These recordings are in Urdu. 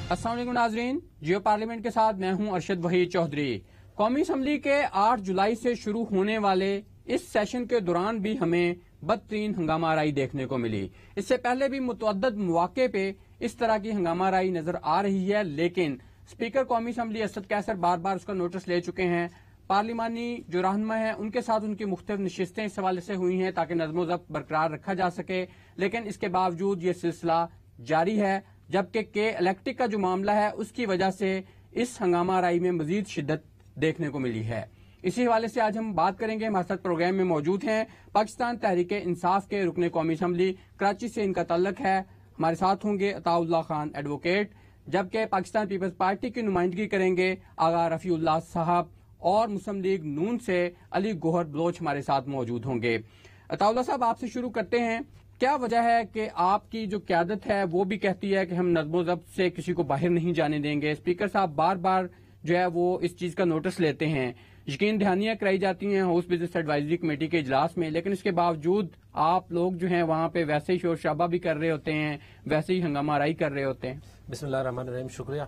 السلام علیکم ناظرین، جیو پارلیمنٹ کے ساتھ میں ہوں ارشد وحید چودھری۔ قومی اسمبلی کے 8 جولائی سے شروع ہونے والے اس سیشن کے دوران بھی ہمیں بدترین ہنگامہ آرائی دیکھنے کو ملی۔ اس سے پہلے بھی متعدد مواقع پہ اس طرح کی ہنگامہ آرائی نظر آ رہی ہے، لیکن اسپیکر قومی اسمبلی اسد کیسر بار بار اس کا نوٹس لے چکے ہیں۔ پارلیمانی جو رہنما ہیں ان کے ساتھ ان کی مختلف نشستیں اس حوالے سے ہوئی ہیں تاکہ نظم و ضبط برقرار رکھا جا سکے، لیکن اس کے باوجود یہ سلسلہ جاری ہے، جبکہ کے الیکٹرک کا جو معاملہ ہے اس کی وجہ سے اس ہنگامہ آرائی میں مزید شدت دیکھنے کو ملی ہے۔ اسی حوالے سے آج ہم بات کریں گے۔ ہمارے ساتھ پروگرام میں موجود ہیں پاکستان تحریک انصاف کے رکن قومی اسمبلی، کراچی سے ان کا تعلق ہے، ہمارے ساتھ ہوں گے عطاء اللہ خان ایڈوکیٹ، جبکہ پاکستان پیپلز پارٹی کی نمائندگی کریں گے آغا رفیع اللہ صاحب، اور مسلم لیگ نون سے علی گوہر بلوچ ہمارے ساتھ موجود ہوں گے۔ عطاء اللہ صاحب، آپ سے شروع کرتے ہیں۔ کیا وجہ ہے کہ آپ کی جو قیادت ہے وہ بھی کہتی ہے کہ ہم نظم و ضبط سے کسی کو باہر نہیں جانے دیں گے، اسپیکر صاحب بار بار جو ہے وہ اس چیز کا نوٹس لیتے ہیں، یقین دہانیاں کرائی جاتی ہیں ہاؤس بزنس ایڈوائزری کمیٹی کے اجلاس میں، لیکن اس کے باوجود آپ لوگ جو ہیں وہاں پہ ویسے ہی شور شرابہ بھی کر رہے ہوتے ہیں، ویسے ہی ہنگامہ آرائی کر رہے ہوتے ہیں؟ بسم اللہ الرحمن الرحیم، شکریہ۔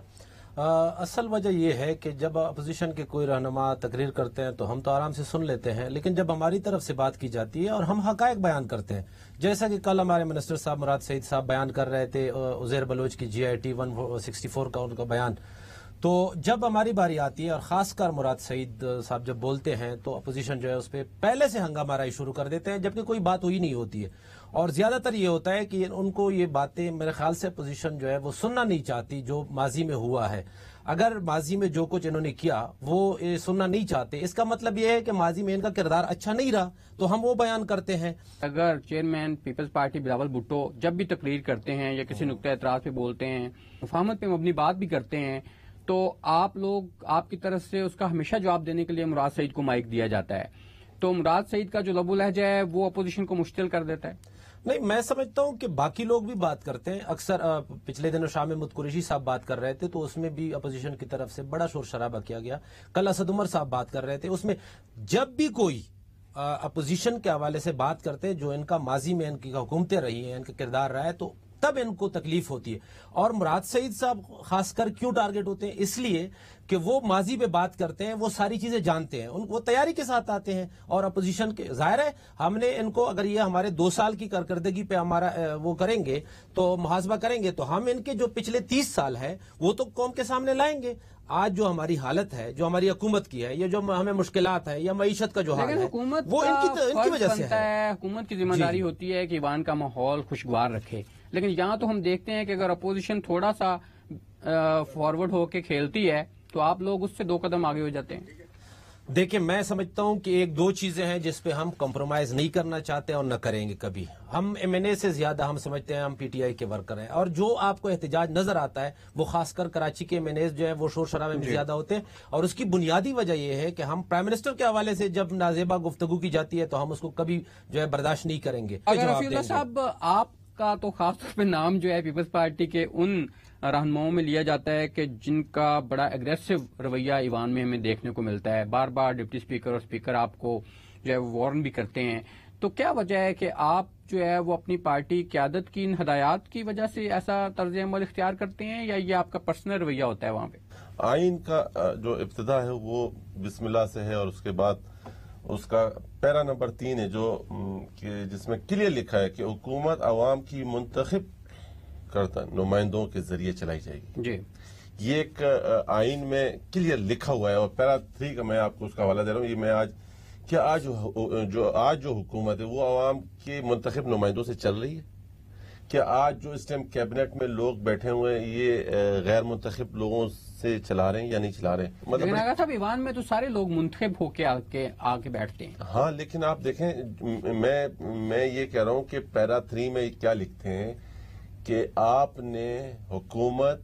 اصل وجہ یہ ہے کہ جب اپوزیشن کے کوئی رہنما تقریر کرتے ہیں تو ہم تو آرام سے سن لیتے ہیں، لیکن جب ہماری طرف سے بات کی جاتی ہے اور ہم حقائق بیان کرتے ہیں، جیسا کہ کل ہمارے منسٹر صاحب مراد سعید صاحب بیان کر رہے تھے عزیر بلوچ کی جی آئی ٹی 164 کا ان کا بیان، تو جب ہماری باری آتی ہے اور خاص کر مراد سعید صاحب جب بولتے ہیں تو اپوزیشن جو ہے اس پہ پہلے سے ہنگامہ آرائی شروع کر دیتے ہیں، جبکہ کوئی بات ہوئی نہیں ہوتی ہے، اور زیادہ تر یہ ہوتا ہے کہ ان کو یہ باتیں میرے خیال سے اپوزیشن جو ہے وہ سننا نہیں چاہتی جو ماضی میں ہوا ہے۔ اگر ماضی میں جو کچھ انہوں نے کیا وہ سننا نہیں چاہتے، اس کا مطلب یہ ہے کہ ماضی میں ان کا کردار اچھا نہیں رہا، تو ہم وہ بیان کرتے ہیں۔ اگر chairman peoples party Bilawal Bhutto جب بھی تقریر کرتے ہیں یا کسی نقطہ اعتراض پہ بولتے ہیں، مفاہمت پہ مبنی بات بھی کرتے ہیں، تو آپ لوگ آپ کی طرف سے اس کا ہمیشہ جواب دینے کے لیے مراد سعید کو مائک دیا جاتا ہے، تو مراد سعید کا جو لب و لہجہ ہے وہ اپوزیشن کو مشتعل کر دیتا ہے؟ نہیں، میں سمجھتا ہوں کہ باقی لوگ بھی بات کرتے ہیں، اکثر پچھلے دنوں شاہ محمود قریشی صاحب بات کر رہے تھے تو اس میں بھی اپوزیشن کی طرف سے بڑا شور شرابہ کیا گیا، کل اسد عمر صاحب بات کر رہے تھے، اس میں جب بھی کوئی اپوزیشن کے حوالے سے بات کرتے جو ان کا ماضی میں ان کی حکومتیں رہی ہیں، ان کا کردار رہا ہے، تو تب ان کو تکلیف ہوتی ہے۔ اور مراد سعید صاحب خاص کر کیوں ٹارگٹ ہوتے ہیں؟ اس لیے کہ وہ ماضی پہ بات کرتے ہیں، وہ ساری چیزیں جانتے ہیں، وہ تیاری کے ساتھ آتے ہیں، اور اپوزیشن کے ظاہر ہے ہم نے ان کو اگر یہ ہمارے 2 سال کی کارکردگی پہ ہمارا وہ کریں گے تو محاسبہ کریں گے تو ہم ان کے جو پچھلے 30 سال ہے وہ تو قوم کے سامنے لائیں گے۔ آج جو ہماری حالت ہے، جو ہماری حکومت کی ہے، یہ جو ہمیں مشکلات ہیں یا معیشت کا جو حال ہے، وہ ان کی وجہ سے ہے۔ حکومت کی ذمہ داری ہوتی ہے کہ ایوان کا ماحول خوشگوار رکھے، لیکن یہاں تو ہم دیکھتے ہیں کہ اگر اپوزیشن تھوڑا سا فارورڈ ہو کے کھیلتی ہے تو آپ لوگ اس سے 2 قدم آگے ہو جاتے ہیں۔ دیکھیں، میں سمجھتا ہوں کہ 1-2 چیزیں ہیں جس پہ ہم کمپرومائز نہیں کرنا چاہتے اور نہ کریں گے کبھی۔ ہم ایم این اے سے زیادہ ہم سمجھتے ہیں ہم پی ٹی آئی کے ورکر ہیں، اور جو آپ کو احتجاج نظر آتا ہے وہ خاص کر کراچی کے ایم این اے جو ہے وہ شور شرابے میں زیادہ ہوتے ہیں، اور اس کی بنیادی وجہ یہ ہے کہ ہم پرائم منسٹر کے حوالے سے جب نازیبہ گفتگو کی جاتی ہے تو ہم اس کو کبھی جو ہے برداشت نہیں کریں گے۔ اگر رفیع اللہ صاحب، آپ کا تو خاص طور پہ نام جو ہے پیپلز پارٹی کے ان رہنماؤں میں لیا جاتا ہے کہ جن کا بڑا اگریسو رویہ ایوان میں ہمیں دیکھنے کو ملتا ہے، بار بار ڈپٹی اسپیکر اور اسپیکر آپ کو جو ہے وارن بھی کرتے ہیں، تو کیا وجہ ہے کہ آپ جو ہے وہ اپنی پارٹی قیادت کی ان ہدایات کی وجہ سے ایسا طرز عمل اختیار کرتے ہیں، یا یہ آپ کا پرسنل رویہ ہوتا ہے وہاں پہ؟ آئین کا جو ابتدا ہے وہ بسم اللہ سے ہے، اور اس کے بعد اس کا پیرا نمبر 3 ہے جو جس میں کلیئر لکھا ہے کہ حکومت عوام کی منتخب کردہ نمائندوں کے ذریعے چلائی جائے گی۔ جی، یہ ایک آئین میں کلیئر لکھا ہوا ہے، اور پیرا 3 کا میں آپ کو اس کا حوالہ دے رہا ہوں۔ یہ میں آج جو حکومت ہے وہ عوام کے منتخب نمائندوں سے چل رہی ہے؟ کیا آج جو اس ٹائم کیبنٹ میں لوگ بیٹھے ہوئے ہیں یہ غیر منتخب لوگوں سے چلا رہے ہیں یا نہیں چلا رہے ہیں؟ لیکن اگر صاحب ایوان میں تو سارے لوگ منتخب ہو کے آ کے بیٹھتے ہیں۔ ہاں، لیکن آپ دیکھیں، میں یہ کہہ رہا ہوں کہ پیرا 3 میں کیا لکھتے ہیں کہ آپ نے حکومت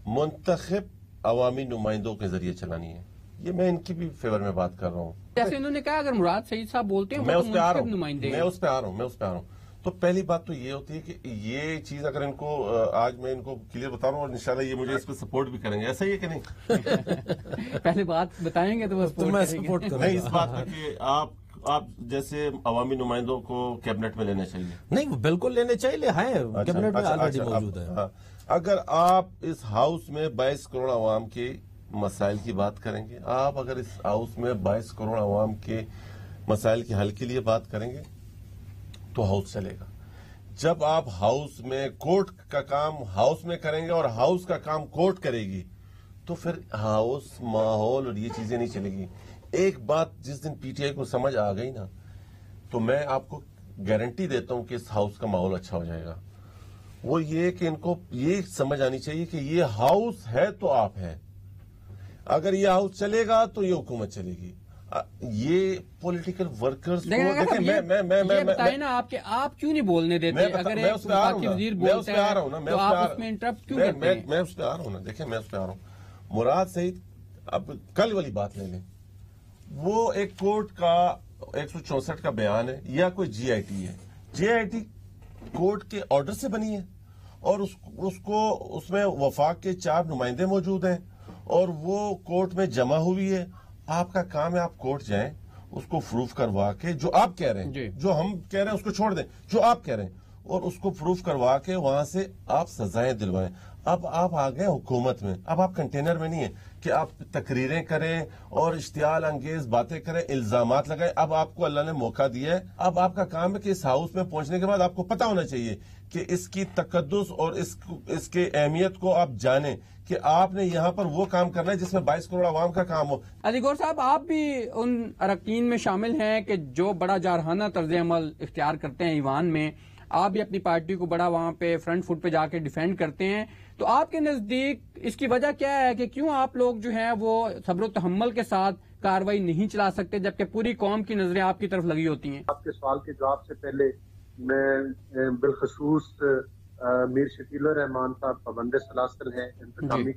منتخب عوامی نمائندوں کے ذریعے چلانی ہے۔ یہ میں ان کی بھی فیور میں بات کر رہا ہوں۔ جیسے انہوں نے کہا اگر مراد سعید صاحب بولتے ہیں میں اس پہ آ رہا ہوں۔ تو پہلی بات تو یہ ہوتی ہے کہ یہ چیز اگر ان کو آج میں ان کو کلیئر بتا رہا ہوں، اور انشاءاللہ یہ مجھے اس پہ سپورٹ بھی کریں گے، ایسا ہی ہے کہ نہیں؟ پہلے بات بتائیں گے تو میں سپورٹ کروں گا۔ نہیں، اس بات کا کہ آپ جیسے عوامی نمائندوں کو کیبنٹ میں لینا چاہیے؟ نہیں، وہ بالکل لینے چاہیے، کیبنٹ میں آلریڈی موجود ہے. اگر آپ اس ہاؤس میں 22 کروڑ عوام کے مسائل کی بات کریں گے، آپ اگر اس ہاؤس میں 22 کروڑ عوام کے مسائل کے حل کے لیے بات کریں گے تو ہاؤس چلے گا. جب آپ ہاؤس میں کورٹ کا کام ہاؤس میں کریں گے اور ہاؤس کا کام کورٹ کرے گی تو پھر ہاؤس ماحول اور یہ چیزیں نہیں چلے گی. ایک بات جس دن پی ٹی آئی کو سمجھ آ گئی نا تو میں آپ کو گارنٹی دیتا ہوں کہ اس ہاؤس کا ماحول اچھا ہو جائے گا. وہ یہ کہ ان کو یہ سمجھ آنی چاہیے کہ یہ ہاؤس ہے تو آپ ہیں. اگر یہ ہاؤس چلے گا تو یہ حکومت چلے گی. یہ پولیٹیکل ورکرز کو بتائیں نا آپ کیوں نہیں بولنے دیتے؟ اگر میں اس پہ آ رہا ہوں نا، میں اس پہ آ رہا ہوں نا. دیکھیں میں اس پہ آ رہا ہوں. مراد سعید، اب کل والی بات لے لیں، وہ ایک کورٹ کا 164 کا بیان ہے یا کوئی جی آئی ٹی ہے. جی آئی ٹی کورٹ کے آرڈر سے بنی ہے اور اس میں وفاق کے 4 نمائندے موجود ہیں اور وہ کورٹ میں جمع ہوئی ہے. آپ کا کام ہے آپ کورٹ جائیں، اس کو پروف کروا کے جو آپ کہہ رہے ہیں، جو ہم کہہ رہے ہیں اس کو چھوڑ دیں، جو آپ کہہ رہے ہیں، اور اس کو پروف کروا کے وہاں سے آپ سزائیں دلوائیں. اب آپ آ گئے حکومت میں، اب آپ کنٹینر میں نہیں ہیں کہ آپ تقریریں کریں اور اشتعال انگیز باتیں کریں، الزامات لگائیں. اب آپ کو اللہ نے موقع دیا ہے، اب آپ کا کام ہے کہ اس ہاؤس میں پہنچنے کے بعد آپ کو پتہ ہونا چاہیے کہ اس کی تقدس اور اس کے اہمیت کو آپ جانیں کہ آپ نے یہاں پر وہ کام کرنا ہے جس میں 22 کروڑ عوام کا کام ہو. علی گور صاحب، آپ بھی ان اراکین میں شامل ہیں کہ جو بڑا جارحانہ طرز عمل اختیار کرتے ہیں ایوان میں. آپ بھی اپنی پارٹی کو بڑا وہاں پہ فرنٹ فٹ پہ جا کے ڈیفینڈ کرتے ہیں. تو آپ کے نزدیک اس کی وجہ کیا ہے کہ کیوں آپ لوگ جو ہیں وہ صبر و تحمل کے ساتھ کاروائی نہیں چلا سکتے جبکہ پوری قوم کی نظریں آپ کی طرف لگی ہوتی ہیں؟ آپ کے سوال کے جواب سے پہلے میں بالخصوص میر شکیل الرحمان صاحب پابند سلاسل ہیں، انتظامی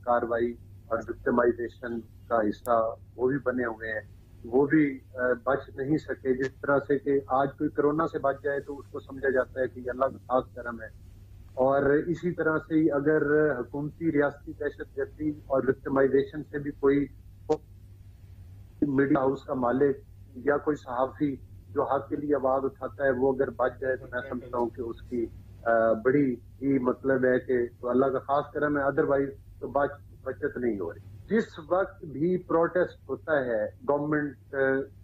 کاروائی اور وکٹمائزیشن کا حصہ وہ بھی بنے ہوئے ہیں. وہ بھی بچ نہیں سکے. جس طرح سے کہ آج کوئی کرونا سے بچ جائے تو اس کو سمجھا جاتا ہے کہ یہ اللہ کا خاص کرم ہے، اور اسی طرح سے ہی اگر حکومتی ریاستی دہشت گردی اور وکٹمائزیشن سے بھی کوئی میڈیا ہاؤس کا مالک یا کوئی صحافی جو حق کے لیے آواز اٹھاتا ہے وہ اگر بچ جائے تو میں سمجھتا ہوں کہ اس کی بڑی ہی مطلب ہے کہ اللہ کا خاص کرم ہے، ادروائز تو بچت نہیں ہو رہی. جس وقت بھی پروٹیسٹ ہوتا ہے گورنمنٹ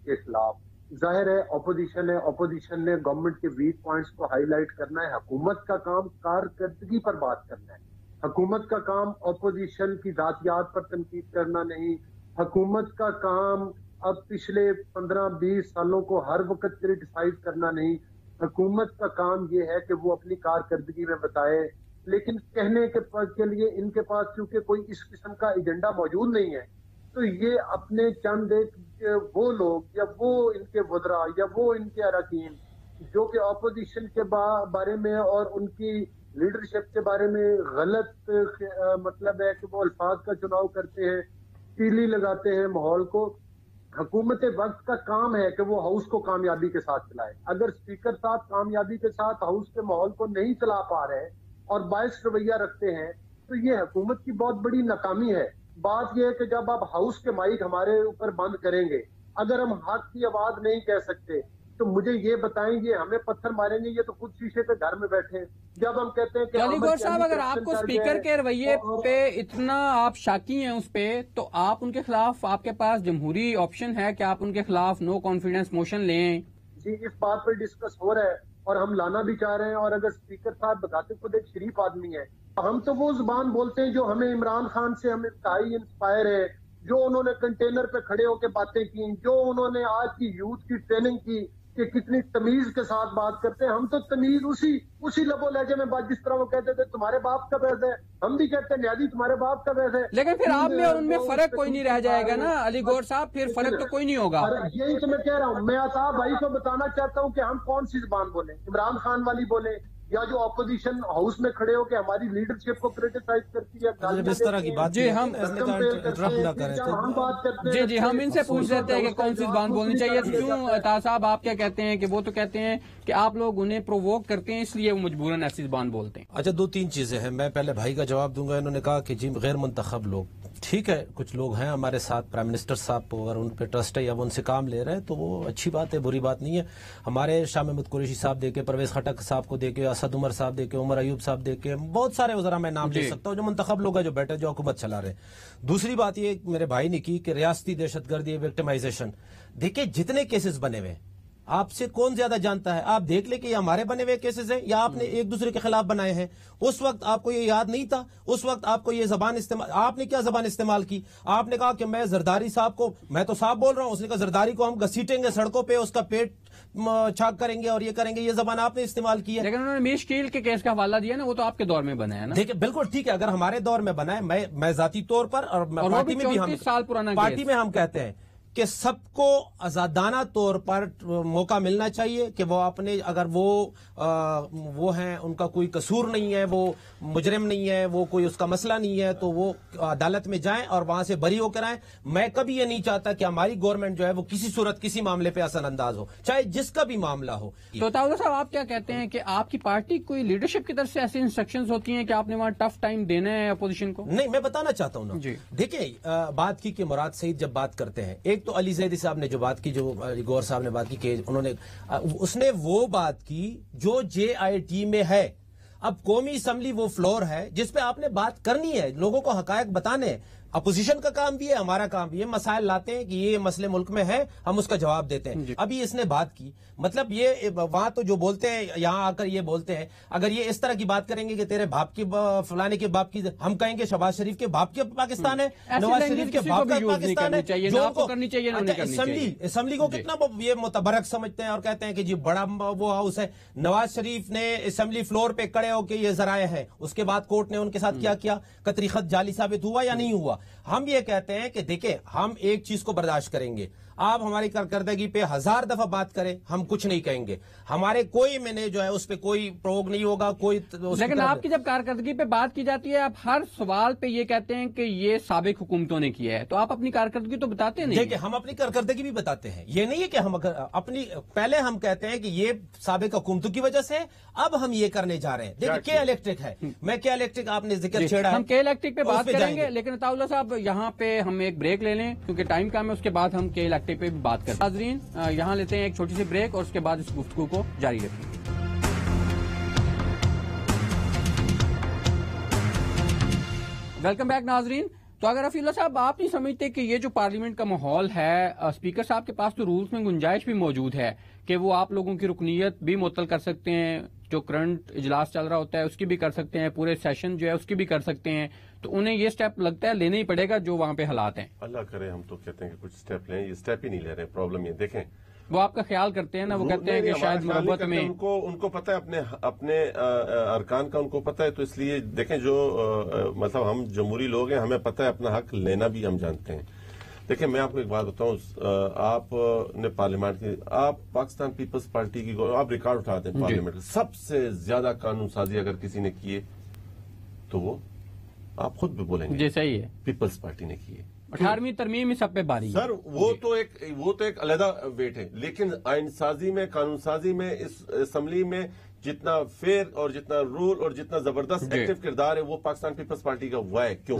کے خلاف، ظاہر ہے اپوزیشن ہے، اپوزیشن نے گورنمنٹ کے ویک پوائنٹس کو ہائی لائٹ کرنا ہے. حکومت کا کام کارکردگی پر بات کرنا ہے. حکومت کا کام اپوزیشن کی ذاتیات پر تنقید کرنا نہیں. حکومت کا کام اب پچھلے 15-20 سالوں کو ہر وقت کرٹیسائز کرنا نہیں. حکومت کا کام یہ ہے کہ وہ اپنی کارکردگی میں بتائے، لیکن کہنے کے لیے ان کے پاس چونکہ کوئی اس قسم کا ایجنڈا موجود نہیں ہے تو یہ اپنے چند ایک وہ لوگ یا وہ ان کے وزراء یا وہ ان کے اراکین جو کہ اپوزیشن کے بارے میں اور ان کی لیڈرشپ کے بارے میں غلط مطلب ہے کہ وہ الفاظ کا چناؤ کرتے ہیں، تیلی لگاتے ہیں ماحول کو. حکومت وقت کا کام ہے کہ وہ ہاؤس کو کامیابی کے ساتھ چلائے. اگر اسپیکر صاحب کامیابی کے ساتھ ہاؤس کے ماحول کو نہیں چلا پا رہے اور باعث رویہ رکھتے ہیں تو یہ حکومت کی بہت بڑی ناکامی ہے. بات یہ ہے کہ جب آپ ہاؤس کے مائک ہمارے اوپر بند کریں گے، اگر ہم حق کی آواز نہیں کہہ سکتے تو مجھے یہ بتائیں یہ ہمیں پتھر ماریں گے، یہ تو خود شیشے کے گھر میں بیٹھے ہیں. جب ہم کہتے ہیں کہ علی گور صاحب، اگر آپ کو اسپیکر کے رویے پہ اتنا آپ شاکی ہیں اس پہ، تو آپ ان کے خلاف، آپ کے پاس جمہوری آپشن ہے کہ آپ ان کے خلاف نو کانفیڈنس موشن لیں. جی، اس بات پہ ڈسکس ہو رہا ہے اور ہم لانا بھی چاہ رہے ہیں. اور اگر اسپیکر صاحب بتاتے خود ایک شریف آدمی ہے، ہم تو وہ زبان بولتے ہیں جو ہمیں عمران خان سے ہمیں انتہائی انسپائر ہے، جو انہوں نے کنٹینر پہ کھڑے ہو کے باتیں کی، جو انہوں نے آج کی یوتھ کی ٹریننگ کی کہ کتنی تمیز کے ساتھ بات کرتے ہیں. ہم تو تمیز اسی لبو لہجے میں بات، جس طرح وہ کہتے تھے تمہارے باپ کا پیسہ ہے، ہم بھی کہتے ہیں نیازی تمہارے باپ کا پیسہ ہے. لیکن پھر آپ میں اور ان میں فرق کوئی نہیں رہ جائے گا نا علی گور صاحب، پھر فرق تو کوئی نہیں ہوگا. یہی تو میں کہہ رہا ہوں. میں عطا بھائی کو بتانا چاہتا ہوں کہ ہم کون سی زبان بولیں، عمران خان والی بولیں یا جو اپوزیشن ہاؤس میں کھڑے ہو کے ہماری لیڈرشپ کو کریٹیسائز کرتی ہے. جب اس طرح کی بات جی ہم جی ہم ان سے پوچھ لیتے ہیں کہ کون سی زبان بولنی چاہیے. کیوں عطا صاحب آپ کیا کہتے ہیں کہ وہ تو کہتے ہیں کہ آپ لوگ انہیں پرووک کرتے ہیں اس لیے وہ مجبوراً ایسی زبان بولتے ہیں. اچھا 2-3 چیزیں ہیں. میں پہلے بھائی کا جواب دوں گا. انہوں نے کہا کہ جی غیر منتخب لوگ ٹھیک ہے, کچھ لوگ ہیں ہمارے ساتھ پرائم منسٹر صاحب کو, اگر ان پہ ٹرسٹ ہے یا وہ ان سے کام لے رہے ہیں تو وہ اچھی بات ہے, بری بات نہیں ہے. ہمارے شاہ محمود قریشی صاحب دے کے, پرویز خٹک صاحب کو دے کے, اسد عمر صاحب دے کے, عمر ایوب صاحب دے کے, بہت سارے وزراء میں نام لے سکتا ہوں جو منتخب لوگ ہیں جو بیٹھے جو حکومت چلا رہے ہیں. دوسری بات یہ میرے بھائی نے کی کہ ریاستی دہشت گردی وکٹمائزیشن, دیکھیں جتنے کیسز بنے ہوئے آپ سے کون زیادہ جانتا ہے. آپ دیکھ لیں کہ یہ ہمارے بنے ہوئے کیسز ہیں یا آپ نے ایک دوسرے کے خلاف بنائے ہیں. اس وقت آپ کو یہ یاد نہیں تھا, اس وقت آپ کو یہ زبان استعمال, آپ نے کیا زبان استعمال کی؟ آپ نے کہا کہ میں زرداری صاحب کو, میں تو صاحب بول رہا ہوں, اس نے کہا زرداری کو ہم گھسیٹیں گے سڑکوں پہ, اس کا پیٹ چھاک کریں گے اور یہ کریں گے. یہ زبان آپ نے استعمال کی ہے. لیکن انہوں نے میشکیل کے کیس کا حوالہ دیا نا, وہ تو آپ کے دور میں بنا ہے نا. دیکھیں بالکل ٹھیک ہے, اگر ہمارے دور میں بنا ہے, میں ذاتی طور پر اور پارٹی میں بھی, ہم 34 سال پرانا پارٹی میں ہم کہتے ہیں کہ سب کو آزادانہ طور پر موقع ملنا چاہیے کہ وہ اپنے, اگر وہ ہیں, ان کا کوئی قصور نہیں ہے, وہ مجرم نہیں ہے, وہ کوئی اس کا مسئلہ نہیں ہے, تو وہ عدالت میں جائیں اور وہاں سے بری ہو کر آئیں. میں کبھی یہ نہیں چاہتا کہ ہماری گورنمنٹ جو ہے وہ کسی صورت کسی معاملے پہ اثر انداز ہو, چاہے جس کا بھی معاملہ ہو. تو تاؤلا صاحب آپ کیا کہتے ہیں کہ آپ کی پارٹی کوئی لیڈرشپ کی طرف سے ایسی انسٹرکشنز ہوتی ہیں کہ آپ نے وہاں ٹف ٹائم دینا ہے اپوزیشن کو؟ نہیں, میں بتانا چاہتا ہوں نا. جی دیکھیں بات کی کہ مراد سعید جب بات کرتے ہیں, ایک تو علی زیدی صاحب نے جو بات کی, جو گور صاحب نے بات کی کہ انہوں نے, اس نے وہ بات کی جو JIT میں ہے. اب قومی اسمبلی وہ فلور ہے جس پہ آپ نے بات کرنی ہے, لوگوں کو حقائق بتانے. اپوزیشن کا کام بھی ہے, ہمارا کام بھی ہے, مسائل لاتے ہیں کہ یہ مسئلے ملک میں ہے, ہم اس کا جواب دیتے ہیں. ابھی اس نے بات کی, مطلب یہ وہاں تو جو بولتے ہیں یہاں آ کر یہ بولتے ہیں, اگر یہ اس طرح کی بات کریں گے کہ تیرے باپ کی فلانے کے باپ کی, ہم کہیں گے شہباز شریف کے باپ کے پاکستان ہے, نواز شریف کے باپ کا پاکستان ہے, جو اسمبلی کو کتنا یہ متبرک سمجھتے ہیں اور کہتے ہیں کہ جی بڑا وہ ہاؤس ہے. نواز شریف نے اسمبلی فلور پہ کڑے ہو کے یہ ذرائع ہے, اس کے بعد کورٹ نے ان کے ساتھ کیا قطری خط جعلی ثابت ہوا یا نہیں ہوا. ہم یہ کہتے ہیں کہ دیکھیں ہم ایک چیز کو برداشت کریں گے, آپ ہماری کارکردگی پہ 1000 دفعہ بات کریں, ہم کچھ نہیں کہیں گے. ہمارے کوئی میں نے جو ہے اس پہ کوئی پروگ نہیں ہوگا, کوئی. لیکن آپ کی جب کارکردگی پہ بات کی جاتی ہے, آپ ہر سوال پہ یہ کہتے ہیں کہ یہ سابق حکومتوں نے کیا ہے, تو آپ اپنی کارکردگی تو بتاتے نہیں. دیکھیں ہم اپنی کارکردگی بھی بتاتے ہیں, یہ نہیں ہے کہ ہم اپنی, پہلے ہم کہتے ہیں کہ یہ سابق حکومتوں کی وجہ سے اب ہم یہ کرنے جا رہے ہیں. دیکھیں کے الیکٹرک ہے, میں کے الیکٹرک آپ نے ذکر چھیڑا ہے, ہم کے الیکٹرک پہ بات کریں گے, لیکن عطاءاللہ صاحب یہاں پہ ہم ایک بریک لے لیں کیونکہ ٹائم کم ہے, اس کے بعد ہم کے الیکٹرک پہ بھی بات کریں. ناظرین یہاں لیتے ہیں ایک چھوٹی سی بریک اور اس کے بعد اس گفتگو کو جاری رکھیں گے. ویلکم بیک ناظرین. تو اگر رفیع اللہ صاحب آپ نہیں سمجھتے کہ یہ جو پارلیمنٹ کا ماحول ہے, اسپیکر صاحب کے پاس تو رولز میں گنجائش بھی موجود ہے کہ وہ آپ لوگوں کی رکنیت بھی معطل کر سکتے ہیں, جو کرنٹ اجلاس چل رہا ہوتا ہے اس کی بھی کر سکتے ہیں, پورے سیشن جو ہے اس کی بھی کر سکتے ہیں, تو انہیں یہ سٹیپ لگتا ہے لینا ہی پڑے گا جو وہاں پہ حالات ہیں. اللہ کرے, ہم تو کہتے ہیں کہ کچھ سٹیپ لیں, یہ سٹیپ ہی نہیں لے رہے. پرابلم یہ دیکھیں, وہ آپ کا خیال کرتے ہیں نا, وہ کہتے ہیں کہ شاید مربت میں ان کو پتہ ہے اپنے ارکان کا ان کو پتہ ہے, تو اس لیے دیکھیں جو مطلب ہم جمہوری لوگ ہیں, ہمیں پتہ ہے اپنا حق لینا بھی ہم جانتے ہیں. دیکھیں میں آپ کو ایک بات بتاؤں, آپ نے پارلیمنٹ کی, آپ پاکستان پیپلز پارٹی کی آپ ریکارڈ اٹھاتے ہیں پارلیمنٹ کا, سب سے زیادہ قانون سازی اگر کسی نے کیے تو وہ آپ خود بھی بولیں گے جی صحیح ہے, پیپلز پارٹی نے کیے. 18ویں ترمیم سب پہ باری سر, وہ تو ایک علیحدہ ویٹ ہے, لیکن آئین سازی میں, قانون سازی میں, اس اسمبلی میں جتنا فیئر اور جتنا رول اور جتنا زبردست ایکٹیو کردار ہے وہ پاکستان پیپلز پارٹی کا ہوا ہے. کیوں؟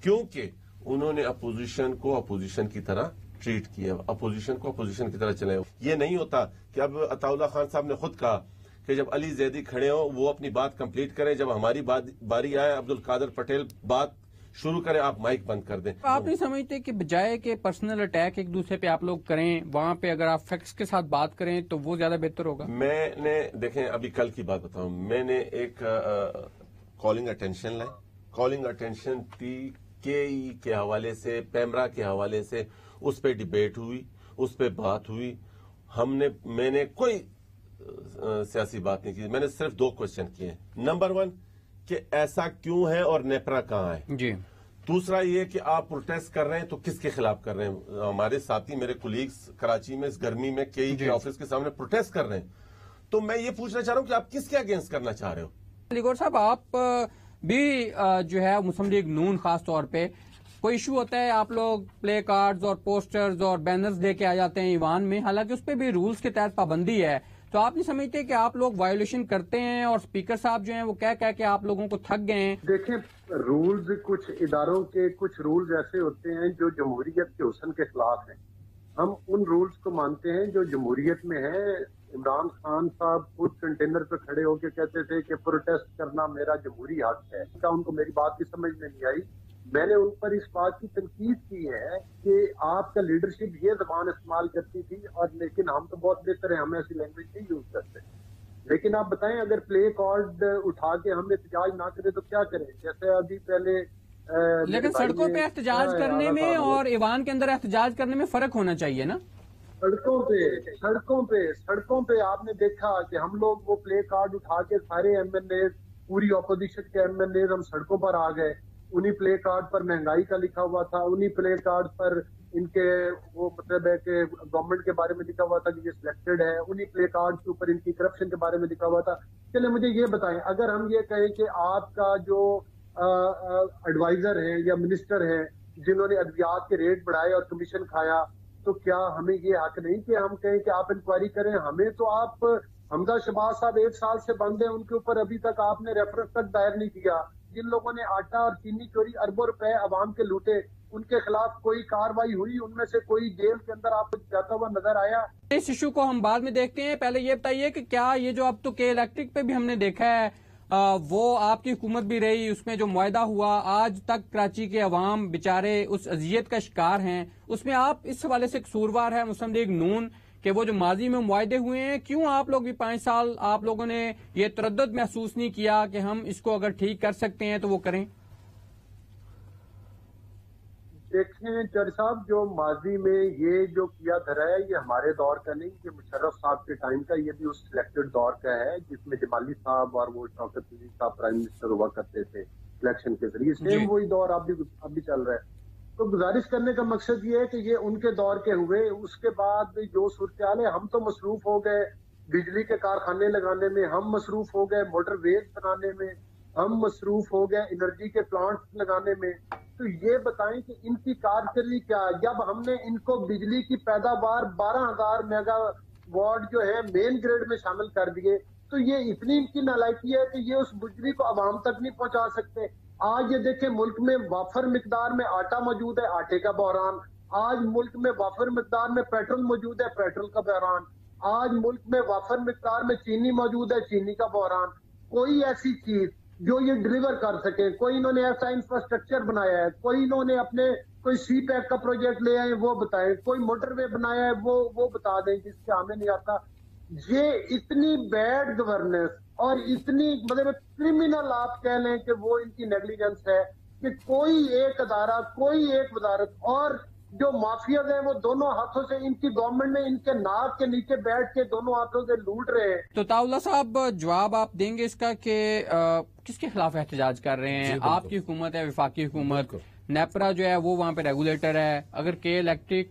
کیونکہ انہوں نے اپوزیشن کو اپوزیشن کی طرح ٹریٹ کیا, اپوزیشن کو اپوزیشن کی طرح چلائے. یہ نہیں ہوتا کہ اب عطاءاللہ خان صاحب نے خود کہا کہ جب علی زیدی کھڑے ہوں وہ اپنی بات کمپلیٹ کریں, جب ہماری باری آئے عبد القادر پٹیل بات شروع کریں آپ مائک بند کر دیں. آپ نہیں سمجھتے کہ بجائے کہ پرسنل اٹیک ایک دوسرے پہ آپ لوگ کریں, وہاں پہ اگر آپ فیکٹس کے ساتھ بات کریں تو وہ زیادہ بہتر ہوگا؟ میں نے دیکھیں ابھی کل کی بات بتاؤں, میں نے ایک کالنگ اٹینشن لائی, کالنگ اٹینشن PKE کے حوالے سے, پیمرا کے حوالے سے, اس پہ ڈیبیٹ ہوئی, اس پہ بات ہوئی. میں نے کوئی سیاسی بات نہیں کی, میں نے صرف 2 کوشچن کیے. نمبر 1 کہ ایسا کیوں ہے اور نیپرا کہاں ہے. جی. دوسرا یہ کہ آپ پروٹیسٹ کر رہے ہیں تو کس کے خلاف کر رہے ہیں. ہمارے ساتھی میرے کولیگز کراچی میں اس گرمی میں KE کے آفس کے سامنے پروٹیسٹ کر رہے ہیں, تو میں یہ پوچھنا چاہ رہا ہوں کہ آپ کس کے اگینسٹ کرنا چاہ رہے ہو؟ علی گور صاحب، آپ بھی جو ہے مسلم لیگ نون خاص طور پہ کوئی ایشو ہوتا ہے، آپ لوگ پلے کارڈز اور پوسٹرز اور بینرز لے کے آ جاتے ہیں ایوان میں، حالانکہ اس پہ بھی رولز کے تحت پابندی ہے، تو آپ نہیں سمجھتے کہ آپ لوگ وائیولیشن کرتے ہیں اور اسپیکر صاحب جو ہیں وہ کہہ کے آپ لوگوں کو تھک گئے ہیں؟ دیکھیں، رولز کچھ اداروں کے کچھ رولز ایسے ہوتے ہیں جو جمہوریت کے حسن کے خلاف ہیں. ہم ان رولز کو مانتے ہیں جو جمہوریت میں ہیں. عمران خان صاحب خود کنٹینر پہ کھڑے ہو کے کہتے تھے کہ پروٹیسٹ کرنا میرا جمہوری حق ہے. ان کو میری بات کی سمجھ میں نہیں آئی. میں نے ان پر اس بات کی تنقید کی ہے کہ آپ کا لیڈرشپ یہ زبان استعمال کرتی تھی، اور لیکن ہم تو بہت بہتر ہیں، ہم ایسی لینگویج نہیں یوز کرتے. لیکن آپ بتائیں، اگر پلے کارڈ اٹھا کے ہم احتجاج نہ کریں تو کیا کریں؟ جیسے ابھی پہلے لیکن سڑکوں پہ احتجاج کرنے میں اور ایوان کے اندر احتجاج کرنے میں فرق ہونا چاہیے نا. سڑکوں پہ آپ نے دیکھا کہ ہم لوگ وہ پلے کارڈ اٹھا کے سارے ایم ایل اے، پوری اپوزیشن کے ایم ایل اے ہم سڑکوں پر آ گئے. انہی پلے کارڈ پر مہنگائی کا لکھا ہوا تھا، انہی پلے کارڈ پر ان کے وہ مطلب ہے کہ گورنمنٹ کے بارے میں لکھا ہوا تھا کہ یہ سلیکٹڈ ہے، انہی پلے کارڈ کے اوپر ان کی کرپشن کے بارے میں لکھا ہوا تھا. چلے مجھے یہ بتائیں، اگر ہم یہ کہیں کہ آپ کا جو ایڈوائزر ہے یا منسٹر ہے جنہوں نے ادویات کے ریٹ بڑھائے اور کمیشن کھایا، تو کیا ہمیں یہ حق نہیں کہ ہم کہیں کہ آپ انکوائری کریں؟ ہمیں تو آپ حمزہ شہباز صاحب 1 سال سے بند ہیں، ان کے اوپر ابھی تک آپ نے ریفرنس تک دائر نہیں کیا. جن لوگوں نے آٹا اور چینی چوری اربوں روپے عوام کے لوٹے، ان کے خلاف کوئی کاروائی ہوئی؟ ان میں سے کوئی جیل کے اندر آپ کو جاتا ہوا نظر آیا؟ اس ایشو کو ہم بعد میں دیکھتے ہیں. پہلے یہ بتائیے کہ کیا یہ جو اب تو کے الیکٹرک پہ بھی ہم نے دیکھا ہے وہ آپ کی حکومت بھی رہی، اس میں جو معاہدہ ہوا آج تک کراچی کے عوام بیچارے اس اذیت کا شکار ہیں، اس میں آپ اس حوالے سے قصوروار ہے مسلم لیگ نون کہ وہ جو ماضی میں معاہدے ہوئے ہیں، کیوں آپ لوگ بھی 5 سال آپ لوگوں نے یہ تردد محسوس نہیں کیا کہ ہم اس کو اگر ٹھیک کر سکتے ہیں تو وہ کریں؟ دیکھیں چر صاحب، جو ماضی میں یہ جو کیا دھرا ہے یہ ہمارے دور کا نہیں، یہ مشرف صاحب کے ٹائم کا، یہ بھی اس سلیکٹڈ دور کا ہے جس میں جمالی صاحب اور وہ شوکت علی صاحب پرائم منسٹر ہوا کرتے تھے الیکشن کے ذریعے. سیم وہی دور اب بھی چل رہا ہے. تو گزارش کرنے کا مقصد یہ ہے کہ یہ ان کے دور کے ہوئے. اس کے بعد جو صورتحال ہے، ہم تو مصروف ہو گئے بجلی کے کارخانے لگانے میں، ہم مصروف ہو گئے موٹر ویز بنانے میں، ہم مصروف ہو گئے انرجی کے پلانٹ لگانے میں. تو یہ بتائیں کہ ان کی کارکردگی کیا؟ جب ہم نے ان کو بجلی کی پیداوار 12,000 میگا واٹ جو ہے مین گریڈ میں شامل کر دیے، تو یہ اتنی ان کی نالائکی ہے کہ یہ اس بجلی کو عوام تک نہیں پہنچا سکتے. آج یہ دیکھیں ملک میں وافر مقدار میں آٹا موجود ہے، آٹے کا بحران. آج ملک میں وافر مقدار میں پیٹرول موجود ہے، پیٹرول کا بحران. آج ملک میں وافر مقدار میں چینی موجود ہے، چینی کا بحران. کوئی ایسی چیز جو یہ ڈیلیور کر سکے، کوئی انہوں نے ایسا انفراسٹرکچر بنایا ہے، کوئی انہوں نے اپنے کوئی سی پیک کا پروجیکٹ لے آئے وہ بتائیں، کوئی موٹر وے بنایا ہے وہ بتا دیں جس سے ہمیں نہیں آتا. یہ اتنی بیڈ گورننس اور اتنی مطلب کرمنل آپ کہہ لیں کہ وہ ان کی نیگلیجنس ہے کہ کوئی ایک ادارہ، کوئی ایک وزارت، اور جو مافیاز ہیں وہ دونوں ہاتھوں سے ان کی گورنمنٹ میں ان کے ناک کے نیچے بیٹھ کے دونوں ہاتھوں سے لوٹ رہے ہیں. تو طاولہ صاحب جواب آپ دیں گے اس کا کہ کس کے خلاف احتجاج کر رہے ہیں؟ آپ کی حکومت ہے، وفاقی حکومت، نیپرا جو ہے وہ وہاں پہ ریگولیٹر ہے. اگر کے الیکٹرک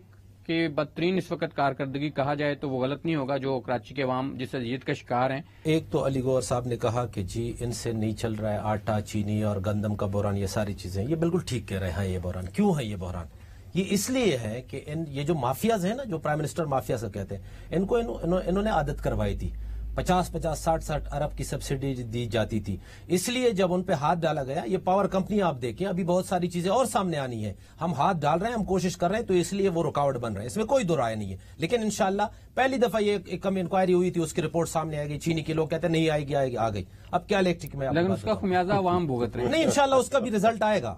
کی بدترین اس وقت کارکردگی کہا جائے تو وہ غلط نہیں ہوگا جو کراچی کے عوام جس اذیت کا شکار ہیں. ایک تو علی گور صاحب نے کہا کہ جی ان سے نہیں چل رہا ہے آٹا، چینی اور گندم کا بحران، یہ ساری چیزیں، یہ بالکل ٹھیک کہہ رہے ہیں. یہ بحران کیوں ہے؟ یہ بحران یہ اس لیے ہے کہ یہ جو مافیاز ہیں نا، جو پرائم منسٹر مافیا سے کہتے ہیں، ان کو انہوں نے عادت کروائی تھی. 50-50 60-60 ارب کی سبسڈی دی جاتی تھی. اس لیے جب ان پہ ہاتھ ڈالا گیا، یہ پاور کمپنی آپ دیکھیں ابھی بہت ساری چیزیں اور سامنے آنی ہیں، ہم ہاتھ ڈال رہے ہیں، ہم کوشش کر رہے ہیں، تو اس لیے وہ رکاوٹ بن رہے ہیں، اس میں کوئی دو رائے نہیں ہے. لیکن انشاءاللہ پہلی دفعہ یہ کم انکوائری ہوئی تھی، اس کی رپورٹ سامنے آئے گی. چینی کے لوگ کہتے ہیں نہیں آئے گی، آ گئی. اب کیا الیکٹرک میں لیکن اس کا خمیازہ عوام بھگت رہے ہیں. نہیں، انشاءاللہ اس کا بھی رزلٹ آئے گا.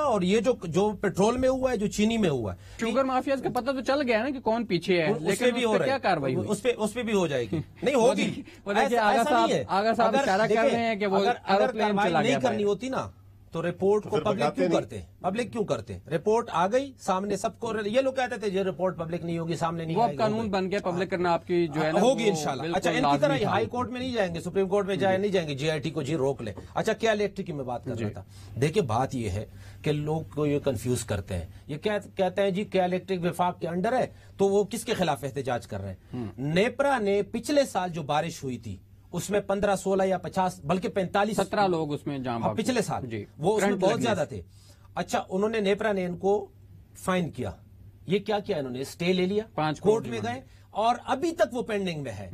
اور یہ جو پیٹرول میں ہوا ہے، جو چینی میں ہوا ہے، شوگر مافیاز کا پتہ تو چل گیا نا کہ کون پیچھے ہے، لیکن اس پہ کیا کاروائی ہوئی؟ اس پہ بھی ہو جائے گی. نہیں ہوگی. آغا صاحب اشارہ کر رہے ہیں کہ وہ اگر کارروائی نہیں کرنی ہوتی نا، تو رپورٹ کو پبلک کیوں کرتے؟ پبلک کیوں کرتے؟ رپورٹ آ گئی سامنے سب کو، یہ لوگ کہتے تھے یہ رپورٹ پبلک نہیں ہوگی، سامنے نہیں وہ آئے اب گی، قانون بن گیا پبلک کرنا آپ کی جو ہے نا ہوگی انشاءاللہ۔ اچھا ان کی طرح ہائی کورٹ میں نہیں جائیں گے، سپریم کورٹ میں نہیں جائیں گے، جی آئی ٹی کو جی روک لے۔ اچھا کیا الیکٹرک کی میں بات کر رہا تھا، دیکھیں بات یہ ہے کہ لوگ کو یہ کنفیوز کرتے ہیں، یہ کہتے ہیں جی کیا الیکٹرک وفاق کے انڈر ہے تو وہ کس کے خلاف احتجاج کر رہے ہیں؟ نیپرا نے پچھلے سال جو بارش ہوئی تھی اس میں 15 16 یا 50 بلکہ 45 17 لوگ اس میں جام بھاگ پچھلے سال جی وہ اس میں بہت زیادہ تھے۔ اچھا انہوں نے نیپرا نے ان کو فائن کیا، یہ کیا کیا انہوں نے اسٹے لے لیا، 5 کورٹ میں گئے اور ابھی تک وہ پینڈنگ میں ہے۔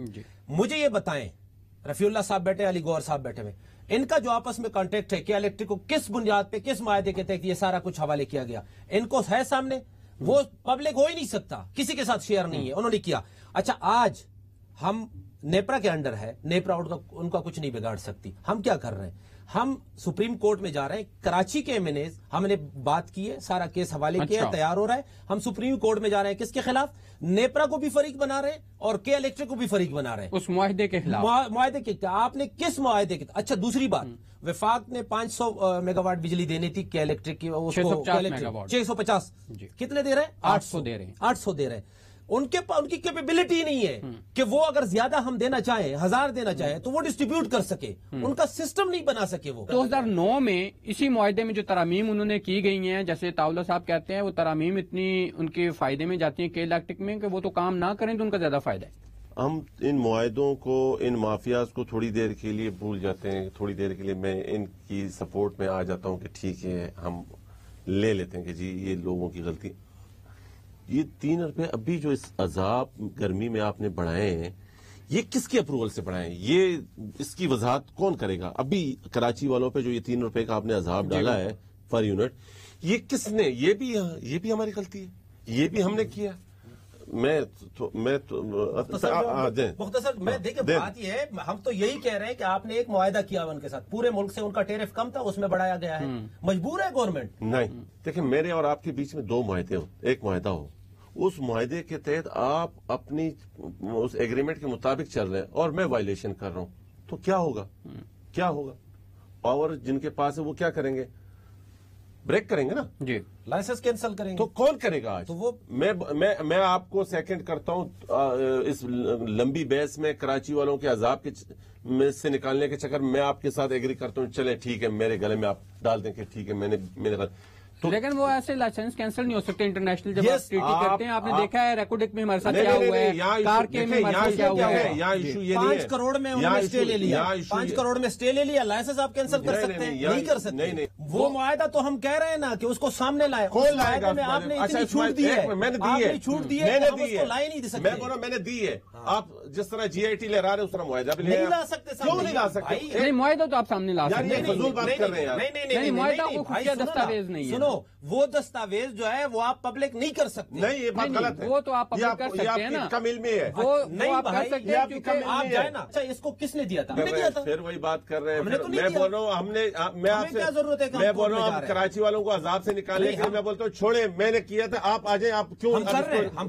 مجھے یہ بتائیں رفیع اللہ صاحب بیٹھے، علی گوہر صاحب بیٹھے ہوئے، ان کا جو آپس میں کانٹیکٹ ہے کیا الیکٹرک کو کس بنیاد پہ کس معاہدے کے تحت یہ سارا کچھ حوالے کیا گیا، ان کو ہے سامنے؟ وہ پبلک ہو ہی نہیں سکتا، کسی کے ساتھ شیئر نہیں ہے، انہوں نے کیا۔ اچھا آج ہم نیپرا کے انڈر ہے، نیپرا ان کا کچھ نہیں بگاڑ سکتی، ہم کیا کر رہے ہیں؟ ہم سپریم کورٹ میں جا رہے ہیں، کراچی کے ایم این ایز ہم نے بات کی ہے، سارا کیس حوالے کیا ہے، تیار ہو رہا ہے، ہم سپریم کورٹ میں جا رہے ہیں کس کے خلاف؟ نیپرا کو بھی فریق بنا رہے ہیں اور کے الیکٹرک کو بھی فریق بنا رہے ہیں اس معاہدے کے خلاف۔ معاہدے کے آپ نے کس معاہدے کے؟ اچھا دوسری بات، وفاق نے 500 میگا واٹ بجلی دینی تھی کے الیکٹرک کی، 650 کتنے دے رہے ہیں؟ 800 دے رہے ہیں، 800 دے رہے ہیں۔ ان کی کیپیبلٹی نہیں ہے کہ وہ اگر زیادہ ہم دینا چاہیں، 1000 دینا چاہیں تو وہ ڈسٹریبیوٹ کر سکے، ان کا سسٹم نہیں بنا سکے وہ۔ 2009 میں اسی معاہدے میں جو ترامیم انہوں نے کی گئی ہیں، جیسے طاولہ صاحب کہتے ہیں وہ ترامیم اتنی ان کے فائدے میں جاتی ہیں کہ الیکٹرک میں کہ وہ تو کام نہ کریں تو ان کا زیادہ فائدہ ہے۔ ہم ان معاہدوں کو، ان مافیاز کو تھوڑی دیر کے لیے بھول جاتے ہیں، تھوڑی دیر کے لیے میں ان کی سپورٹ میں آ جاتا ہوں کہ ٹھیک ہے ہم لے لیتے ہیں کہ جی یہ لوگوں کی غلطی۔ یہ 3 روپے ابھی جو اس عذاب گرمی میں آپ نے بڑھائے ہیں، یہ کس کے اپروول سے بڑھائے ہیں؟ یہ اس کی وضاحت کون کرے گا؟ ابھی کراچی والوں پہ جو یہ 3 روپے کا آپ نے عذاب ڈالا ہے پر یونٹ، یہ کس نے؟ یہ بھی ہماری غلطی ہے، یہ بھی ہم نے کیا۔ مختصر میں دیکھیں بات یہ ہے، ہم تو یہی کہہ رہے ہیں کہ آپ نے ایک معاہدہ کیا ان کے ساتھ، پورے ملک سے ان کا ٹیرف کم تھا، اس میں بڑھایا گیا ہے، مجبور ہے گورنمنٹ۔ نہیں دیکھیں، میرے اور آپ کے بیچ میں 2 معاہدے ہو، ایک معاہدہ ہو، اس معاہدے کے تحت آپ اپنی اس ایگریمنٹ کے مطابق چل رہے ہیں اور میں وائلیشن کر رہا ہوں، تو کیا ہوگا؟ کیا ہوگا؟ پاور جن کے پاس ہے وہ کیا کریں گے؟ بریک کریں گے نا جی، لائسنس کینسل کریں گے۔ تو کون کرے گا آج؟ تو وہ میں آپ کو سیکنڈ کرتا ہوں اس لمبی بحث میں کراچی والوں کے عذاب میں سے نکالنے کے چکر میں آپ کے ساتھ ایگری کرتا ہوں، چلے ٹھیک ہے میرے گلے میں آپ ڈال دیں کہ ٹھیک ہے میرے غلط، لیکن وہ ایسے لائسنس کینسل نہیں ہو سکتے انٹرنیشنل جب آپ ٹریٹی کرتے ہیں۔ آپ نے دیکھا ہے ریکوڈک میں ہمارے ساتھ کیا ہوا ہے، کار کے میں ہمارے ساتھ کیا ہوا ہے۔ یہاں ایشو یہ 5 کروڑ میں انہوں نے اسٹے لے لیا، 5 کروڑ میں اسٹے لے لیا، لائسنس آپ کینسل کر سکتے ہیں؟ نہیں کر سکتے۔ وہ معاہدہ تو ہم کہہ رہے ہیں نا کہ اس کو سامنے لائے، کون لائے گا؟ آپ نے اتنی چھوٹ دی ہے، میں نے دی ہے، چھوٹ دی ہے، ہم اس کو لائے نہیں دے سکتے۔ میں بولا میں نے دی ہے، آپ جس طرح جی آئی ٹی لے رہے ہیں اس طرح معاہدہ بھی نہیں لا سکتے، کیوں نہیں لا سکتے؟ نہیں معاہدہ تو آپ سامنے لا سکتے ہیں، فضول بات کر رہے ہیں یار۔ نہیں معاہدہ کو خفیہ دستاویز نہیں ہے، سنو وہ دستاویز جو ہے وہ آپ پبلک نہیں کر سکتے۔ نہیں یہ بات غلط ہے، وہ تو آپ پبلک کر سکتے ہیں نا، کم علمی ہے، وہ نہیں آپ کر سکتے ہیں کیونکہ آپ جائیں نا۔ اچھا اس کو کس نے دیا تھا؟ ہم نے دیا تھا، پھر وہی بات کر رہے ہیں۔ میں بول رہا ہوں میں آپ سے، کیا ضرورت ہے؟ میں بول رہا ہوں ہم کراچی والوں کو عذاب سے نکالنے کے لیے میں بولتا ہوں چھوڑے، میں نے کیا تھا، آپ آ جائیں، آپ کیوں؟ ہم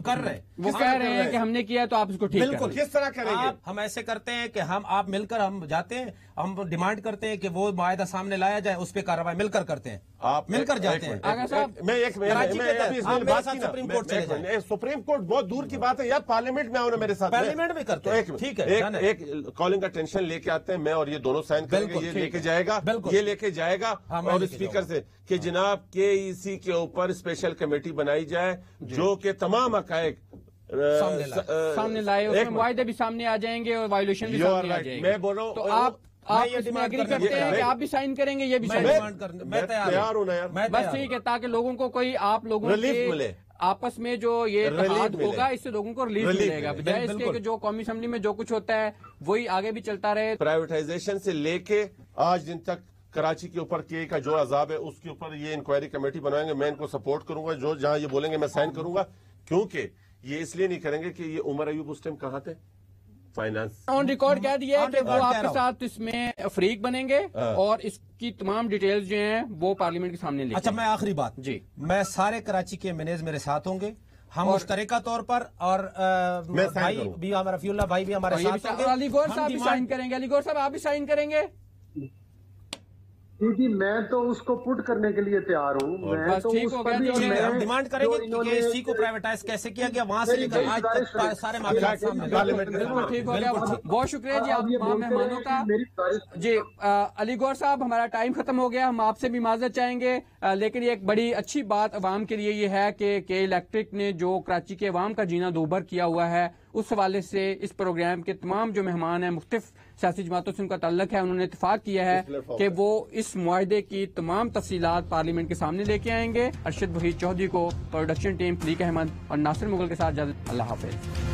کر رہے ہیں، وہ کہہ رہے ہیں کہ ہم نے کیا تو آپ اس کو ٹھیک بالکل کس طرح کریں گے؟ ہم ایسے کرتے ہیں کہ آپ مل کر ہم جاتے ہیں، ہم ڈیمانڈ کرتے ہیں کہ وہ معاہدہ سامنے لایا جائے، اس پہ کارروائی مل کر کرتے ہیں، آپ مل کر جاتے ہیں۔ سپریم کورٹ بہت دور کی بات ہے یار، پارلیمنٹ میں آؤ نا میرے ساتھ، پارلیمنٹ میں کرتے ہیں، ٹھیک ہے، ایک کالنگ کا ٹینشن لے کے آتے ہیں، میں اور یہ دونوں سائن کریں گے، یہ لے کے جائے گا، یہ لے کے جائے گا اور اسپیکر سے کہ جناب کے ای سی کے اوپر اسپیشل کمیٹی بنائی جائے جو کہ تمام حقائق سامنے لائے، اس میں معاہدے بھی سامنے آ جائیں گے اور وائلیشن بھی سامنے آ جائیں گے۔ میں بول رہا ہوں تو آپ اس میں ایگری کرتے ہیں کہ آپ بھی سائن کریں گے، یہ بھی سائن کریں گے؟ میں تیار ہوں نا یار، بس ٹھیک ہے، تاکہ لوگوں کو کوئی آپ لوگوں کے آپس میں جو یہ اتحاد ہوگا اس سے لوگوں کو ریلیف ملے گا، بجائے اس کے کہ جو قومی اسمبلی میں جو کچھ ہوتا ہے وہی آگے بھی چلتا رہے۔ پرائیویٹائزیشن سے لے کے آج دن تک کراچی کے اوپر کے کا جو عذاب ہے اس کے اوپر یہ انکوائری کمیٹی بنائیں گے، میں ان کو سپورٹ کروں گا، جو جہاں یہ بولیں گے میں سائن کروں گا، کیونکہ یہ اس لیے نہیں کریں گے کہ یہ عمر ایوب اس ٹائم کہاں تھے، فائنانس آن ریکارڈ کہہ دیا ہے کہ وہ آپ کے ساتھ اس میں فریق بنیں گے اور اس کی تمام ڈیٹیلز جو ہیں وہ پارلیمنٹ کے سامنے لیں گے۔ اچھا میں آخری بات، جی میں سارے کراچی کے مینیج میرے ساتھ ہوں گے، ہم مشترکہ طور پر، اور بھائی بھی رفیع اللہ بھائی بھی ہمارے ساتھ ہوں گے، علی گوہر صاحب بھی سائن کریں گے، علی گوہر صاحب آپ بھی سائن کریں گے؟ جی میں تو اس کو پٹ کرنے کے لیے تیار ہوں. میں بس تو ٹھیک اس ہو پر گیا بھی جی، میں ہم ڈیمانڈ کریں گے کہ اس چیز کو پرائیویٹائز کیسے کیا گیا وہاں سے لے کر آج تک سارے معاملات سامنے. بالکل ٹھیک ہو گیا. بہت شکریہ جی آپ تمام مہمانوں کا. جی علی گور صاحب ہمارا ٹائم ختم ہو گیا، ہم آپ سے بھی معذرت چاہیں گے، لیکن یہ ایک بڑی اچھی بات عوام کے لیے یہ ہے کہ کے الیکٹرک نے جو کراچی کے عوام کا جینا دوبھر کیا ہوا ہے، اس حوالے سے اس پروگرام کے تمام جو مہمان ہیں مختلف سیاسی جماعتوں سے ان کا تعلق ہے، انہوں نے اتفاق کیا ہے کہ وہ اس معاہدے کی تمام تفصیلات پارلیمنٹ کے سامنے لے کے آئیں گے. ارشد وحید چودھری کو پروڈکشن ٹیم فلیق احمد اور ناصر مغل کے ساتھ اجازت. اللہ حافظ.